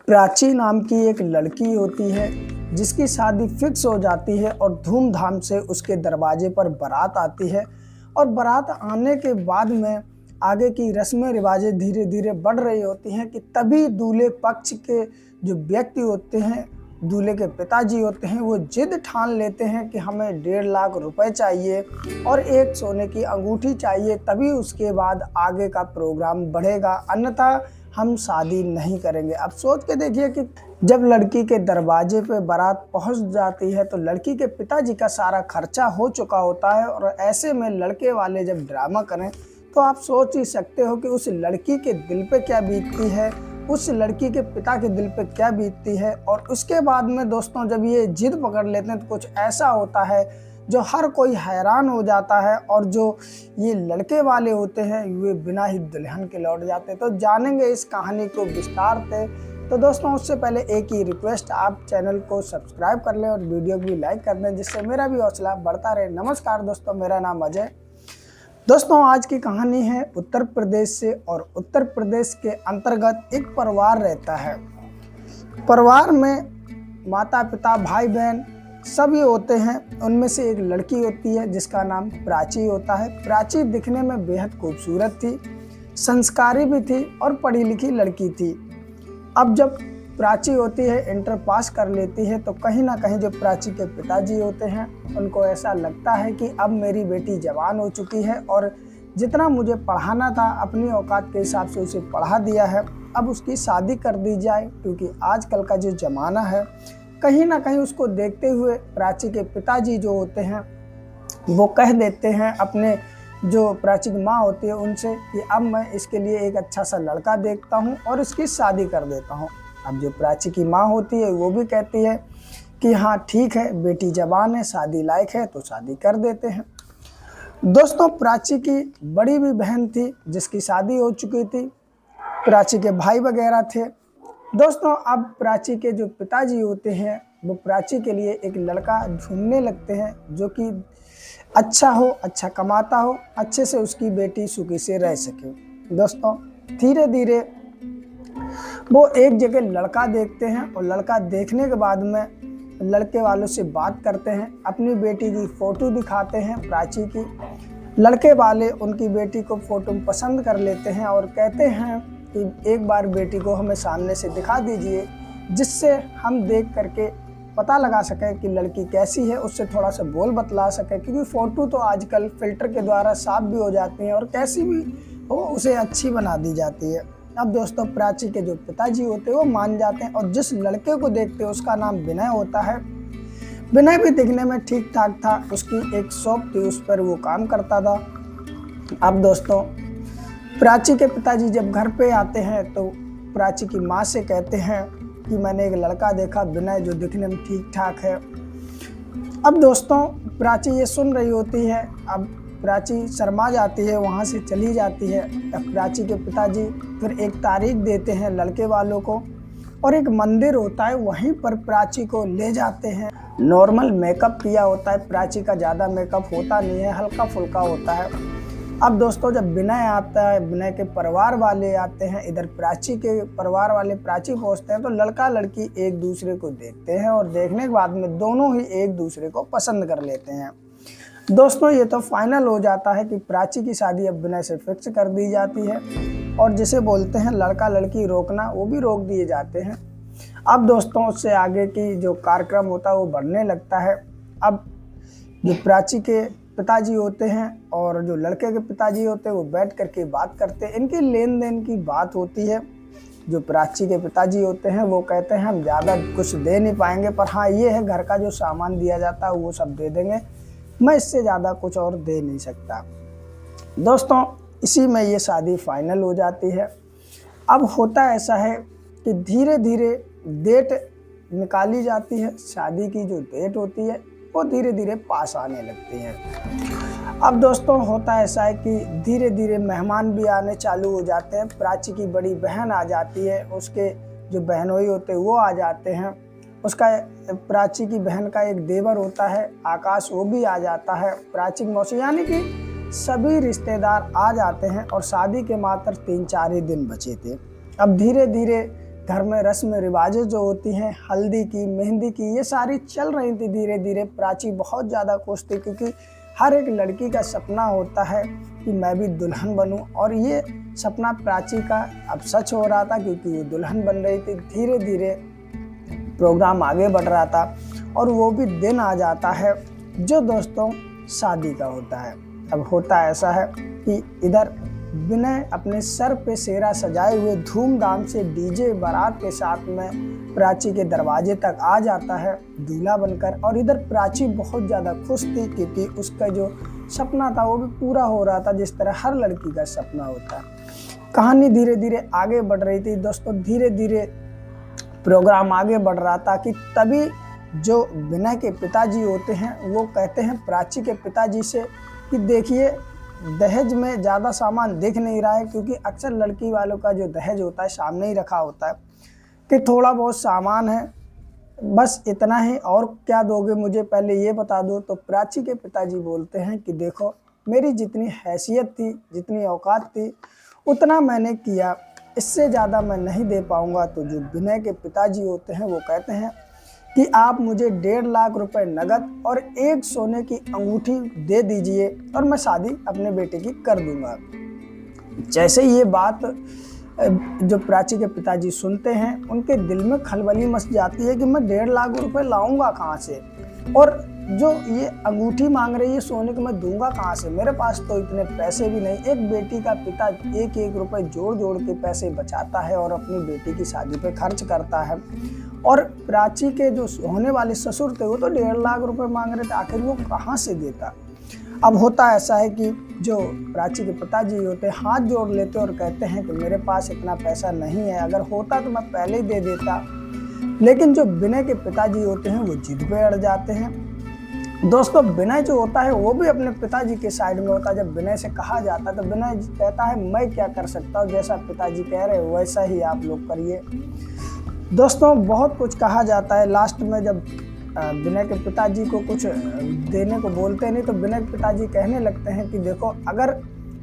प्राची नाम की एक लड़की होती है जिसकी शादी फिक्स हो जाती है और धूमधाम से उसके दरवाजे पर बारात आती है। और बारात आने के बाद में आगे की रस्में रिवाजें धीरे धीरे बढ़ रही होती हैं कि तभी दूल्हे पक्ष के जो व्यक्ति होते हैं, दूल्हे के पिताजी होते हैं, वो जिद ठान लेते हैं कि हमें 1.5 लाख रुपए चाहिए और एक सोने की अंगूठी चाहिए, तभी उसके बाद आगे का प्रोग्राम बढ़ेगा, अन्यथा हम शादी नहीं करेंगे। अब सोच के देखिए कि जब लड़की के दरवाजे पे बारात पहुंच जाती है तो लड़की के पिताजी का सारा खर्चा हो चुका होता है, और ऐसे में लड़के वाले जब ड्रामा करें तो आप सोच ही सकते हो कि उस लड़की के दिल पे क्या बीतती है, उस लड़की के पिता के दिल पे क्या बीतती है। और उसके बाद में दोस्तों जब ये जिद पकड़ लेते हैं तो कुछ ऐसा होता है जो हर कोई हैरान हो जाता है, और जो ये लड़के वाले होते हैं वे बिना ही दुल्हन के लौट जाते हैं। तो जानेंगे इस कहानी को विस्तार से। तो दोस्तों उससे पहले एक ही रिक्वेस्ट, आप चैनल को सब्सक्राइब कर लें और वीडियो भी लाइक कर दें, जिससे मेरा भी हौसला बढ़ता रहे। नमस्कार दोस्तों, मेरा नाम अजय। दोस्तों आज की कहानी है उत्तर प्रदेश से, और उत्तर प्रदेश के अंतर्गत एक परिवार रहता है। परिवार में माता पिता भाई बहन सभी होते हैं। उनमें से एक लड़की होती है जिसका नाम प्राची होता है। प्राची दिखने में बेहद खूबसूरत थी, संस्कारी भी थी और पढ़ी लिखी लड़की थी। अब जब प्राची होती है, इंटर पास कर लेती है, तो कहीं ना कहीं जो प्राची के पिताजी होते हैं उनको ऐसा लगता है कि अब मेरी बेटी जवान हो चुकी है और जितना मुझे पढ़ाना था अपनी औकात के हिसाब से उसे पढ़ा दिया है, अब उसकी शादी कर दी जाए। क्योंकि आजकल का जो ज़माना है, कहीं ना कहीं उसको देखते हुए प्राची के पिताजी जो होते हैं वो कह देते हैं अपने जो प्राची की माँ होती है उनसे कि अब मैं इसके लिए एक अच्छा सा लड़का देखता हूँ और इसकी शादी कर देता हूँ। अब जो प्राची की माँ होती है वो भी कहती है कि हाँ ठीक है, बेटी जवान है, शादी लायक है, तो शादी कर देते हैं। दोस्तों प्राची की बड़ी भी बहन थी जिसकी शादी हो चुकी थी, प्राची के भाई वगैरह थे। दोस्तों अब प्राची के जो पिताजी होते हैं वो प्राची के लिए एक लड़का ढूंढने लगते हैं जो कि अच्छा हो, अच्छा कमाता हो, अच्छे से उसकी बेटी सुखी से रह सके। दोस्तों धीरे धीरे वो एक जगह लड़का देखते हैं, और लड़का देखने के बाद में लड़के वालों से बात करते हैं, अपनी बेटी की फ़ोटो दिखाते हैं प्राची की। लड़के वाले उनकी बेटी को फ़ोटो पसंद कर लेते हैं और कहते हैं कि एक बार बेटी को हमें सामने से दिखा दीजिए, जिससे हम देख करके पता लगा सकें कि लड़की कैसी है, उससे थोड़ा सा बोल बतला सकें। क्योंकि फ़ोटो तो आजकल फ़िल्टर के द्वारा साफ भी हो जाती हैं और कैसी भी हो उसे अच्छी बना दी जाती है। अब दोस्तों प्राची के जो पिताजी होते हैं वो मान जाते हैं, और जिस लड़के को देखते हैं उसका नाम विनय होता है। विनय भी दिखने में ठीक ठाक था, उसकी एक शॉप थी, उस पर वो काम करता था। अब दोस्तों प्राची के पिताजी जब घर पे आते हैं तो प्राची की माँ से कहते हैं कि मैंने एक लड़का देखा विनय, जो दिखने में ठीक ठाक है। अब दोस्तों प्राची ये सुन रही होती है, अब प्राची शर्मा जाती है, वहाँ से चली जाती है। अब प्राची के पिताजी फिर एक तारीख देते हैं लड़के वालों को, और एक मंदिर होता है वहीं पर प्राची को ले जाते हैं। नॉर्मल मेकअप किया होता है, प्राची का ज़्यादा मेकअप होता नहीं है, हल्का फुल्का होता है। अब दोस्तों जब विनय आता है, विनय के परिवार वाले आते हैं, इधर प्राची के परिवार वाले प्राची पहुंचते हैं, तो लड़का लड़की एक दूसरे को देखते हैं, और देखने के बाद में दोनों ही एक दूसरे को पसंद कर लेते हैं। दोस्तों ये तो फाइनल हो जाता है कि प्राची की शादी अब विनय से फिक्स कर दी जाती है, और जिसे बोलते हैं लड़का लड़की रोकना, वो भी रोक दिए जाते हैं। अब दोस्तों उससे आगे की जो कार्यक्रम होता है वो बढ़ने लगता है। अब जो प्राची के पिताजी होते हैं और जो लड़के के पिताजी होते हैं वो बैठ करके बात करते हैं, इनकी लेन देन की बात होती है। जो प्राची के पिताजी होते हैं वो कहते हैं हम ज़्यादा कुछ दे नहीं पाएंगे, पर हाँ ये है घर का जो सामान दिया जाता है वो सब दे देंगे, मैं इससे ज़्यादा कुछ और दे नहीं सकता। दोस्तों इसी में ये शादी फाइनल हो जाती है। अब होता ऐसा है कि धीरे धीरे डेट निकाली जाती है, शादी की जो डेट होती है वो धीरे धीरे पास आने लगती है। अब दोस्तों होता ऐसा है कि धीरे धीरे मेहमान भी आने चालू हो जाते हैं। प्राची की बड़ी बहन आ जाती है, उसके जो बहनोई होते हैं वो आ जाते हैं, उसका प्राची की बहन का एक देवर होता है आकाश, वो भी आ जाता है, प्राची की मौसी, यानी कि सभी रिश्तेदार आ जाते हैं। और शादी के मात्र 3-4 ही दिन बचे थे। अब धीरे धीरे घर में रस्म रिवाजें जो होती हैं, हल्दी की, मेहंदी की, ये सारी चल रही थी धीरे धीरे। प्राची बहुत ज़्यादा खुश थी क्योंकि हर एक लड़की का सपना होता है कि मैं भी दुल्हन बनूं, और ये सपना प्राची का अब सच हो रहा था क्योंकि ये दुल्हन बन रही थी। धीरे धीरे प्रोग्राम आगे बढ़ रहा था और वो भी दिन आ जाता है जो दोस्तों शादी का होता है। अब होता ऐसा है कि इधर विनय अपने सर पे सेहरा सजाए हुए धूमधाम से डीजे बारात के साथ में प्राची के दरवाजे तक आ जाता है दूल्हा बनकर, और इधर प्राची बहुत ज़्यादा खुश थी क्योंकि उसका जो सपना था वो भी पूरा हो रहा था, जिस तरह हर लड़की का सपना होता है। कहानी धीरे धीरे आगे बढ़ रही थी दोस्तों, धीरे धीरे प्रोग्राम आगे बढ़ रहा था कि तभी जो विनय के पिताजी होते हैं वो कहते हैं प्राची के पिताजी से कि देखिए, दहेज में ज़्यादा सामान दिख नहीं रहा है, क्योंकि अक्सर लड़की वालों का जो दहेज होता है सामने ही रखा होता है कि थोड़ा बहुत सामान है, बस इतना ही, और क्या दोगे मुझे, पहले ये बता दो। तो प्राची के पिताजी बोलते हैं कि देखो, मेरी जितनी हैसियत थी, जितनी औकात थी, उतना मैंने किया, इससे ज़्यादा मैं नहीं दे पाऊँगा। तो जो विनय के पिताजी होते हैं वो कहते हैं कि आप मुझे 1.5 लाख रुपए नगद और एक सोने की अंगूठी दे दीजिए और मैं शादी अपने बेटे की कर दूंगा। जैसे ये बात जो प्राची के पिताजी सुनते हैं, उनके दिल में खलबली मच जाती है कि मैं 1.5 लाख रुपए लाऊंगा कहाँ से, और जो ये अंगूठी मांग रही है सोने की, मैं दूंगा कहाँ से, मेरे पास तो इतने पैसे भी नहीं। एक बेटी का पिता एक एक रुपए जोड़ जोड़ के पैसे बचाता है और अपनी बेटी की शादी पे खर्च करता है, और प्राची के जो होने वाले ससुर थे वो तो 1.5 लाख रुपए मांग रहे थे, आखिर वो कहाँ से देता। अब होता ऐसा है कि जो प्राची के पिताजी होते हैं हाथ जोड़ लेते और कहते हैं कि मेरे पास इतना पैसा नहीं है, अगर होता तो मैं पहले ही दे देता। लेकिन जो विनय के पिताजी होते हैं वो जिद पे अड़ जाते हैं। दोस्तों, विनय जो होता है वो भी अपने पिताजी के साइड में होता है। जब विनय से कहा जाता है तो विनय कहता है मैं क्या कर सकता हूँ, जैसा पिताजी कह रहे हो वैसा ही आप लोग करिए। दोस्तों, बहुत कुछ कहा जाता है। लास्ट में जब विनय के पिताजी को कुछ देने को बोलते नहीं तो विनय के पिताजी कहने लगते हैं कि देखो, अगर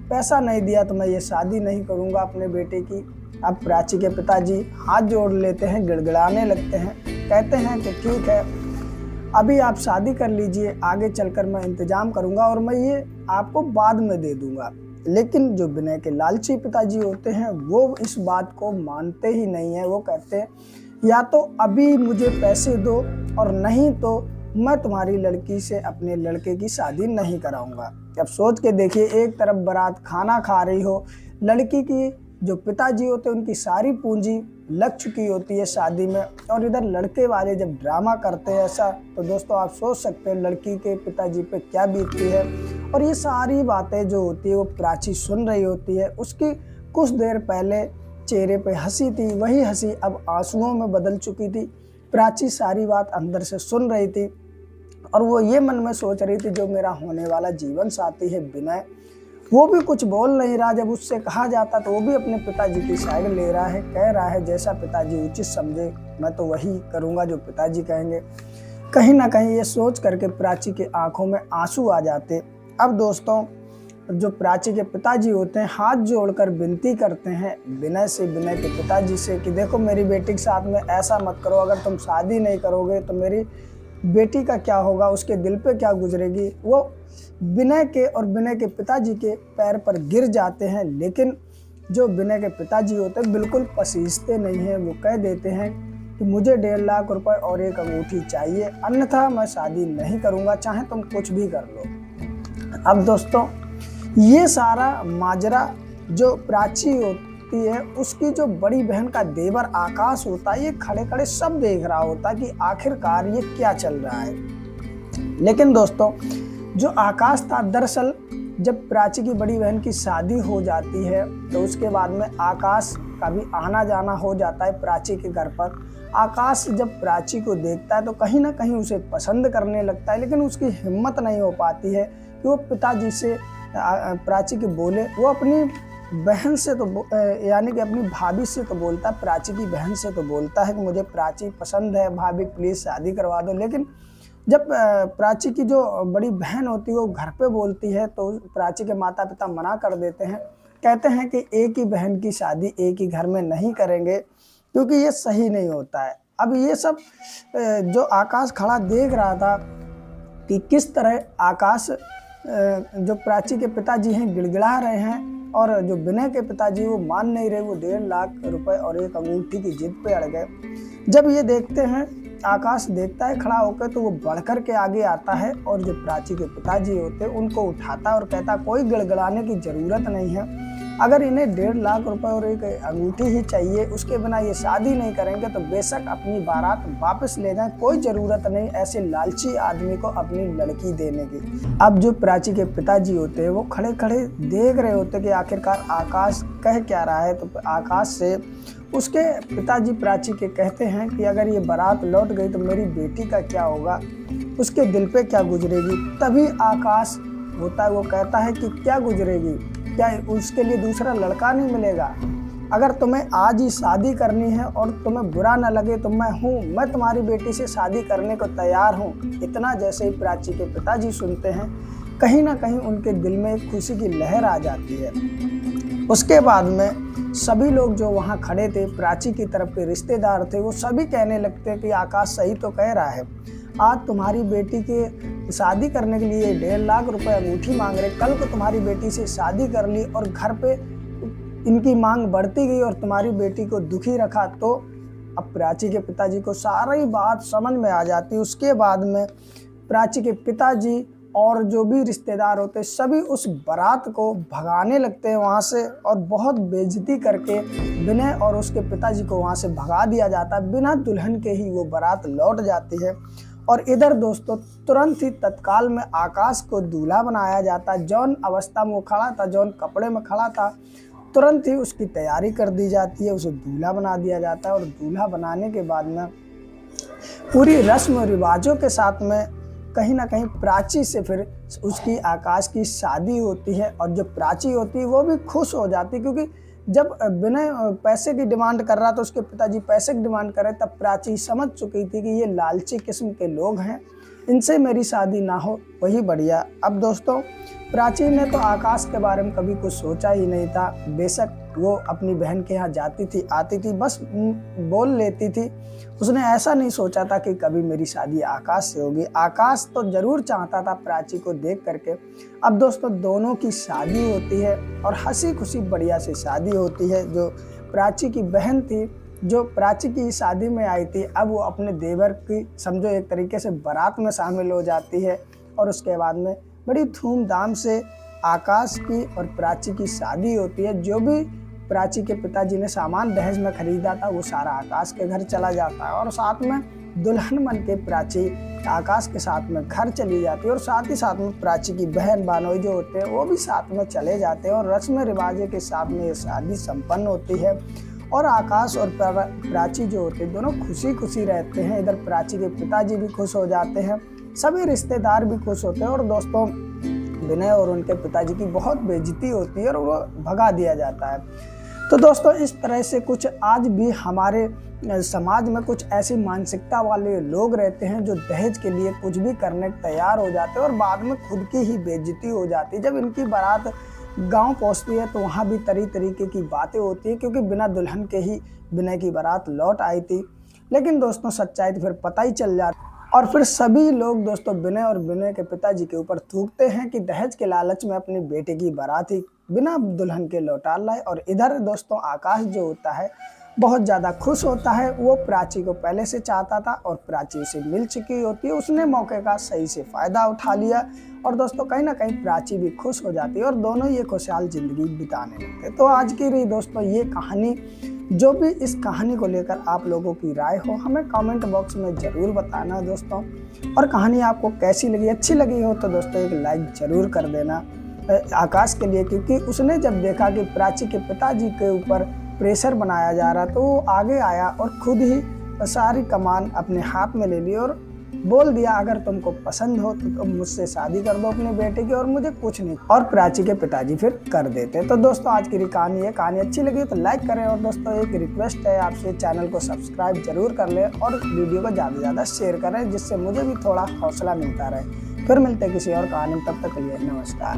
पैसा नहीं दिया तो मैं ये शादी नहीं करूँगा अपने बेटे की। अब प्राची के पिताजी हाथ जोड़ लेते हैं, गिड़गिड़ाने लगते हैं, कहते हैं कि ठीक है, अभी आप शादी कर लीजिए, आगे चलकर मैं इंतजाम करूँगा और मैं ये आपको बाद में दे दूँगा। लेकिन जो विनय के लालची पिताजी होते हैं वो इस बात को मानते ही नहीं है। वो कहते हैं या तो अभी मुझे पैसे दो और नहीं तो मैं तुम्हारी लड़की से अपने लड़के की शादी नहीं कराऊंगा। अब सोच के देखिए, एक तरफ बारात खाना खा रही हो, लड़की की जो पिताजी होते हैं उनकी सारी पूंजी लग चुकी होती है शादी में, और इधर लड़के वाले जब ड्रामा करते हैं ऐसा, तो दोस्तों आप सोच सकते हैं लड़की के पिताजी पे क्या बीतती है। और ये सारी बातें जो होती है वो प्राची सुन रही होती है। उसकी कुछ देर पहले चेहरे पे हंसी थी, वही हंसी अब आंसुओं में बदल चुकी थी। प्राची सारी बात अंदर से सुन रही थी और वो ये मन में सोच रही थी जो मेरा होने वाला जीवन साथी है विनय, वो भी कुछ बोल नहीं रहा। जब उससे कहा जाता तो वो भी अपने पिताजी की साइड ले रहा है, कह रहा है जैसा पिताजी उचित समझे मैं तो वही करूँगा जो पिताजी कहेंगे। कहीं ना कहीं ये सोच करके प्राची के आंखों में आंसू आ जाते। अब दोस्तों, जो प्राची के पिताजी होते हैं हाथ जोड़कर विनती करते हैं विनय से, विनय के पिताजी से कि देखो, मेरी बेटी के साथ में ऐसा मत करो, अगर तुम शादी नहीं करोगे तो मेरी बेटी का क्या होगा, उसके दिल पे क्या गुजरेगी। वो विनय के और विनय के पिताजी के पैर पर गिर जाते हैं, लेकिन जो विनय के पिताजी होते हैं बिल्कुल पसीजते नहीं हैं। वो कह देते हैं कि मुझे 1.5 लाख रुपए और एक अंगूठी चाहिए, अन्यथा मैं शादी नहीं करूँगा, चाहे तुम कुछ भी कर लो। अब दोस्तों, ये सारा माजरा जो प्राची होती है उसकी जो बड़ी बहन का देवर आकाश होता है, ये खड़े खड़े सब देख रहा होता है कि आखिरकार ये क्या चल रहा है। लेकिन दोस्तों, जो आकाश था, दरअसल जब प्राची की बड़ी बहन की शादी हो जाती है तो उसके बाद में आकाश का भी आना जाना हो जाता है प्राची के घर पर। आकाश जब प्राची को देखता है तो कहीं ना कहीं उसे पसंद करने लगता है, लेकिन उसकी हिम्मत नहीं हो पाती है कि वो पिताजी से प्राची के बोले। वो अपनी बहन से तो यानी कि अपनी भाभी से तो बोलता है, प्राची की बहन से तो बोलता है कि मुझे प्राची पसंद है, भाभी प्लीज़ शादी करवा दो। लेकिन जब प्राची की जो बड़ी बहन होती है वो घर पे बोलती है तो प्राची के माता पिता मना कर देते हैं, कहते हैं कि एक ही बहन की शादी एक ही घर में नहीं करेंगे, क्योंकि ये सही नहीं होता है। अब ये सब जो आकाश खड़ा देख रहा था कि किस तरह आकाश जो प्राची के पिताजी हैं गिड़गिड़ा रहे हैं और जो विनय के पिताजी वो मान नहीं रहे, वो 1.5 लाख रुपए और एक अंगूठी की जिद पे अड़ गए। जब ये देखते हैं, आकाश देखता है खड़ा होकर, तो वो बढ़कर के आगे आता है और जो प्राची के पिताजी होते हैं उनको उठाता है और कहता कोई गिड़गिड़ाने की ज़रूरत नहीं है, अगर इन्हें 1.5 लाख रुपए और एक अंगूठी ही चाहिए, उसके बिना ये शादी नहीं करेंगे तो बेशक अपनी बारात वापस ले जाएं, कोई ज़रूरत नहीं ऐसे लालची आदमी को अपनी लड़की देने की। अब जो प्राची के पिताजी होते हैं वो खड़े खड़े देख रहे होते कि आखिरकार आकाश कह क्या रहा है। तो आकाश से उसके पिताजी प्राची के कहते हैं कि अगर ये बारात लौट गई तो मेरी बेटी का क्या होगा, उसके दिल पे क्या गुजरेगी। तभी आकाश होता है वो कहता है कि क्या गुजरेगी, क्या उसके लिए दूसरा लड़का नहीं मिलेगा। अगर तुम्हें आज ही शादी करनी है और तुम्हें बुरा न लगे तो मैं तुम्हारी बेटी से शादी करने को तैयार हूँ। इतना जैसे ही प्राची के पिताजी सुनते हैं, कहीं ना कहीं उनके दिल में एक खुशी की लहर आ जाती है। उसके बाद में सभी लोग जो वहाँ खड़े थे, प्राची की तरफ के रिश्तेदार थे, वो सभी कहने लगते कि आकाश सही तो कह रहा है, आज तुम्हारी बेटी के शादी करने के लिए 1.5 लाख रुपए अंगूठी मांग रहे, कल को तुम्हारी बेटी से शादी कर ली और घर पे इनकी मांग बढ़ती गई और तुम्हारी बेटी को दुखी रखा। तो अब प्राची के पिताजी को सारी बात समझ में आ जाती। उसके बाद में प्राची के पिताजी और जो भी रिश्तेदार होते सभी उस बारात को भगाने लगते हैं वहाँ से और बहुत बेइज्जती करके विनय और उसके पिताजी को वहाँ से भगा दिया जाता है। बिना दुल्हन के ही वो बारात लौट जाती है। और इधर दोस्तों तुरंत ही तत्काल में आकाश को दूल्हा बनाया जाता है। जौन अवस्था में वो खड़ा था, जौन कपड़े में खड़ा था, तुरंत ही उसकी तैयारी कर दी जाती है, उसे दूल्हा बना दिया जाता है। और दूल्हा बनाने के बाद में पूरी रस्म रिवाजों के साथ में कहीं ना कहीं प्राची से फिर उसकी आकाश की शादी होती है। और जो प्राची होती है वो भी खुश हो जाती, क्योंकि जब विनय पैसे की डिमांड कर रहा था, उसके पिताजी पैसे की डिमांड कर रहे, तब प्राची समझ चुकी थी कि ये लालची किस्म के लोग हैं, इनसे मेरी शादी ना हो वही बढ़िया। अब दोस्तों प्राची ने तो आकाश के बारे में कभी कुछ सोचा ही नहीं था। बेशक वो अपनी बहन के यहाँ जाती थी, आती थी, बस बोल लेती थी। उसने ऐसा नहीं सोचा था कि कभी मेरी शादी आकाश से होगी। आकाश तो जरूर चाहता था प्राची को देख करके। अब दोस्तों दोनों की शादी होती है और हंसी खुशी बढ़िया से शादी होती है। जो प्राची की बहन थी, जो प्राची की शादी में आई थी, अब वो अपने देवर की समझो एक तरीके से बारात में शामिल हो जाती है। और उसके बाद में बड़ी धूमधाम से आकाश की और प्राची की शादी होती है। जो भी प्राची के पिताजी ने सामान दहेज में खरीदा था वो सारा आकाश के घर चला जाता है और साथ में दुल्हन बन के प्राची आकाश के साथ में घर चली जाती है। और साथ ही साथ में प्राची की बहन बानोई जो होते हैं वो भी साथ में चले जाते हैं और रस्म रिवाजे के साथ में ये शादी संपन्न होती है। और आकाश और प्राची जो होते हैं दोनों खुशी खुशी रहते हैं। इधर प्राची के पिताजी भी खुश हो जाते हैं, सभी रिश्तेदार भी खुश होते हैं। और दोस्तों विनय और उनके पिताजी की बहुत बेइज्जती होती है और वो भगा दिया जाता है। तो दोस्तों इस तरह से कुछ आज भी हमारे समाज में कुछ ऐसी मानसिकता वाले लोग रहते हैं जो दहेज के लिए कुछ भी करने को तैयार हो जाते हैं और बाद में खुद की ही बेइज्जती हो जाती है। जब इनकी बारात गांव पहुंचती है तो वहाँ भी तरीके की बातें होती है, क्योंकि बिना दुल्हन के ही विनय की बारात लौट आई थी। लेकिन दोस्तों सच्चाई तो फिर पता ही चल जाती और फिर सभी लोग दोस्तों विनय और विनय के पिताजी के ऊपर थूकते हैं कि दहेज के लालच में अपने बेटे की बारात ही बिना दुल्हन के लौटा लाए। और इधर दोस्तों आकाश जो होता है बहुत ज़्यादा खुश होता है। वो प्राची को पहले से चाहता था और प्राची उसे मिल चुकी होती है, उसने मौके का सही से फ़ायदा उठा लिया। और दोस्तों कहीं ना कहीं प्राची भी खुश हो जाती है और दोनों ये खुशहाल ज़िंदगी बिताने लगते। तो आज की रही दोस्तों ये कहानी। जो भी इस कहानी को लेकर आप लोगों की राय हो हमें कमेंट बॉक्स में ज़रूर बताना दोस्तों। और कहानी आपको कैसी लगी, अच्छी लगी हो तो दोस्तों एक लाइक ज़रूर कर देना आकाश के लिए, क्योंकि उसने जब देखा कि प्राची के पिताजी के ऊपर प्रेशर बनाया जा रहा तो वो आगे आया और खुद ही सारी कमान अपने हाथ में ले ली और बोल दिया अगर तुमको पसंद हो तो तुम मुझसे शादी कर दो अपने बेटे की और मुझे कुछ नहीं। और प्राची के पिताजी फिर कर देते। तो दोस्तों आज की कहानी है, कहानी अच्छी लगी तो लाइक करें और दोस्तों एक रिक्वेस्ट है आपसे, चैनल को सब्सक्राइब जरूर कर लें और वीडियो को ज़्यादा से ज़्यादा शेयर करें, जिससे मुझे भी थोड़ा हौसला मिलता रहे। फिर मिलते हैं किसी और कहानी में, तब तक के लिए नमस्कार।